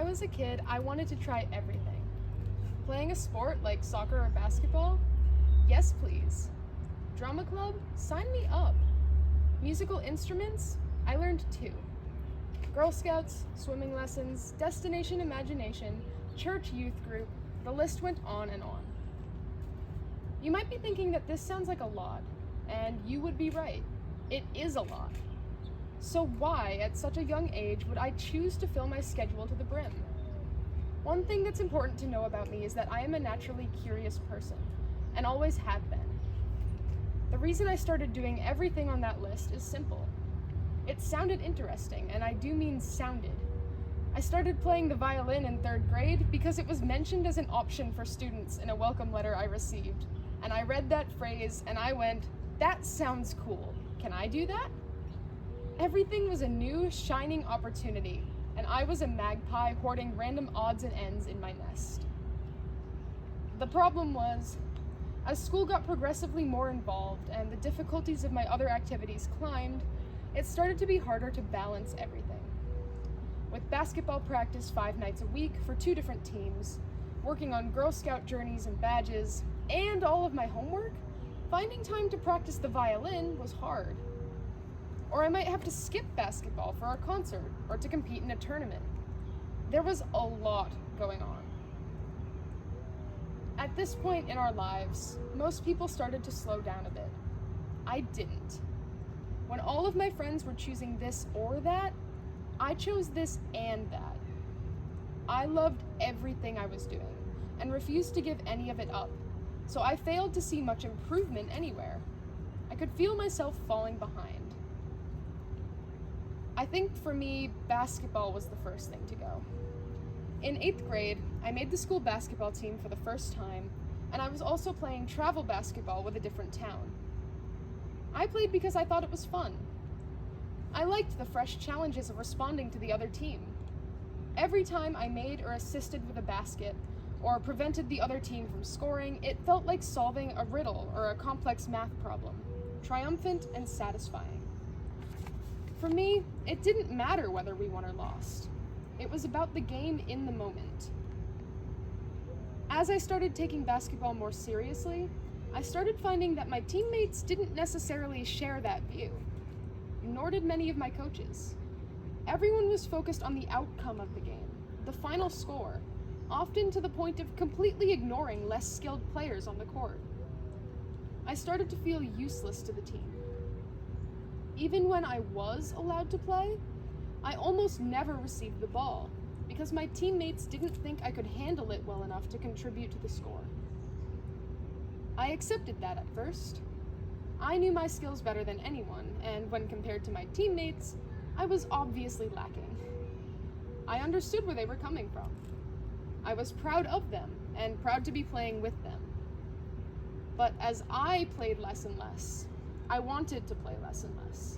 was a kid, I wanted to try everything. Playing a sport like soccer or basketball? Yes, please. Drama club? Sign me up. Musical instruments? I learned two. Girl Scouts, swimming lessons, Destination Imagination, church youth group, the list went on and on. You might be thinking that this sounds like a lot, and you would be right. It is a lot. So why, at such a young age, would I choose to fill my schedule to the brim? One thing that's important to know about me is that I am a naturally curious person, and always have been. The reason I started doing everything on that list is simple. It sounded interesting, and I do mean sounded. I started playing the violin in 3rd grade because it was mentioned as an option for students in a welcome letter I received, and I read that phrase and I went, that sounds cool. Can I do that? Everything was a new, shining opportunity, and I was a magpie hoarding random odds and ends in my nest. The problem was, as school got progressively more involved and the difficulties of my other activities climbed, it started to be harder to balance everything. With basketball practice 5 nights a week for 2 different teams, working on Girl Scout journeys and badges, and all of my homework, finding time to practice the violin was hard. Or I might have to skip basketball for a concert or to compete in a tournament. There was a lot going on. At this point in our lives, most people started to slow down a bit. I didn't. When all of my friends were choosing this or that, I chose this and that. I loved everything I was doing and refused to give any of it up, so I failed to see much improvement anywhere. I could feel myself falling behind. I think for me, basketball was the first thing to go. In 8th grade, I made the school basketball team for the first time, and I was also playing travel basketball with a different town. I played because I thought it was fun. I liked the fresh challenges of responding to the other team. Every time I made or assisted with a basket, or prevented the other team from scoring, it felt like solving a riddle or a complex math problem, triumphant and satisfying. For me, it didn't matter whether we won or lost. It was about the game in the moment. As I started taking basketball more seriously, I started finding that my teammates didn't necessarily share that view, nor did many of my coaches. Everyone was focused on the outcome of the game, the final score, often to the point of completely ignoring less skilled players on the court. I started to feel useless to the team. Even when I was allowed to play, I almost never received the ball because my teammates didn't think I could handle it well enough to contribute to the score. I accepted that at first. I knew my skills better than anyone, and when compared to my teammates, I was obviously lacking. I understood where they were coming from. I was proud of them, and proud to be playing with them. But as I played less and less, I wanted to play less and less.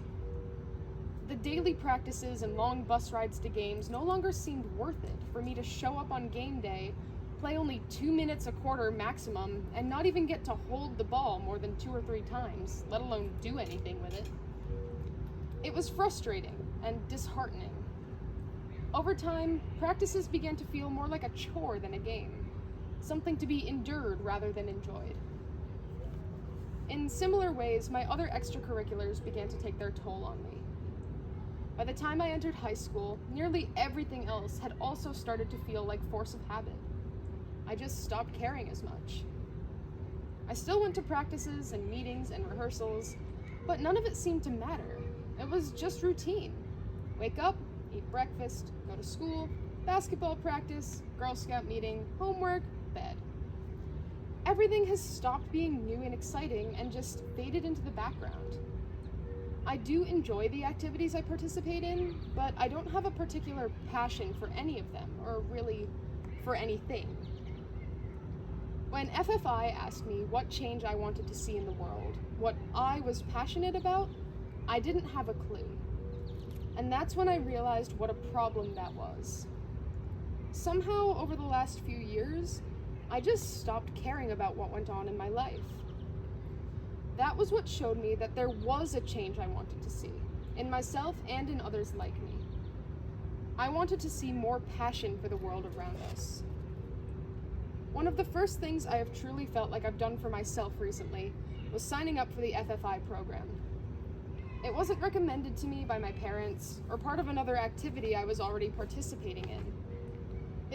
The daily practices and long bus rides to games no longer seemed worth it for me to show up on game day, play only 2 minutes a quarter maximum, and not even get to hold the ball more than 2 or 3 times, let alone do anything with it. It was frustrating and disheartening. Over time, practices began to feel more like a chore than a game, something to be endured rather than enjoyed. In similar ways, my other extracurriculars began to take their toll on me. By the time I entered high school, nearly everything else had also started to feel like force of habit. I just stopped caring as much. I still went to practices and meetings and rehearsals, but none of it seemed to matter. It was just routine. Wake up, eat breakfast, go to school, basketball practice, Girl Scout meeting, homework, bed. Everything has stopped being new and exciting and just faded into the background. I do enjoy the activities I participate in, but I don't have a particular passion for any of them, or really for anything. When FFI asked me what change I wanted to see in the world, what I was passionate about, I didn't have a clue. And that's when I realized what a problem that was. Somehow, over the last few years, I just stopped caring about what went on in my life. That was what showed me that there was a change I wanted to see, in myself and in others like me. I wanted to see more passion for the world around us. One of the first things I have truly felt like I've done for myself recently was signing up for the FFI program. It wasn't recommended to me by my parents or part of another activity I was already participating in.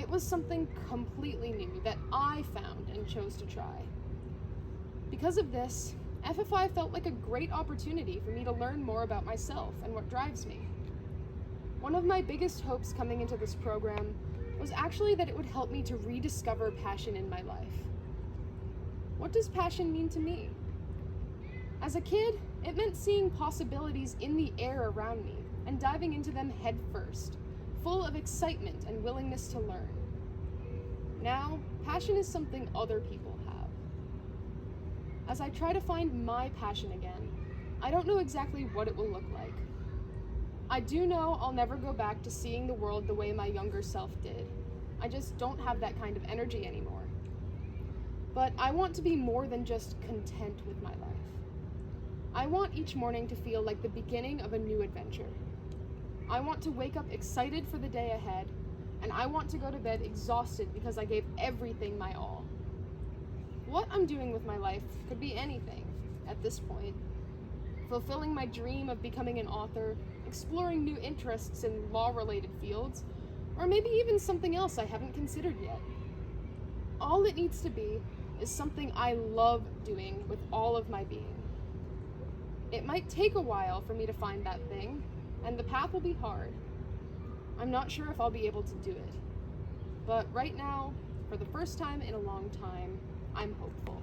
It was something completely new that I found and chose to try. Because of this, FFI felt like a great opportunity for me to learn more about myself and what drives me. One of my biggest hopes coming into this program was actually that it would help me to rediscover passion in my life. What does passion mean to me? As a kid, it meant seeing possibilities in the air around me and diving into them head first, full of excitement and willingness to learn. Now, passion is something other people have. As I try to find my passion again, I don't know exactly what it will look like. I do know I'll never go back to seeing the world the way my younger self did. I just don't have that kind of energy anymore. But I want to be more than just content with my life. I want each morning to feel like the beginning of a new adventure. I want to wake up excited for the day ahead, and I want to go to bed exhausted because I gave everything my all. What I'm doing with my life could be anything at this point. Fulfilling my dream of becoming an author, exploring new interests in law-related fields, or maybe even something else I haven't considered yet. All it needs to be is something I love doing with all of my being. It might take a while for me to find that thing, and the path will be hard. I'm not sure if I'll be able to do it. But right now, for the first time in a long time, I'm hopeful.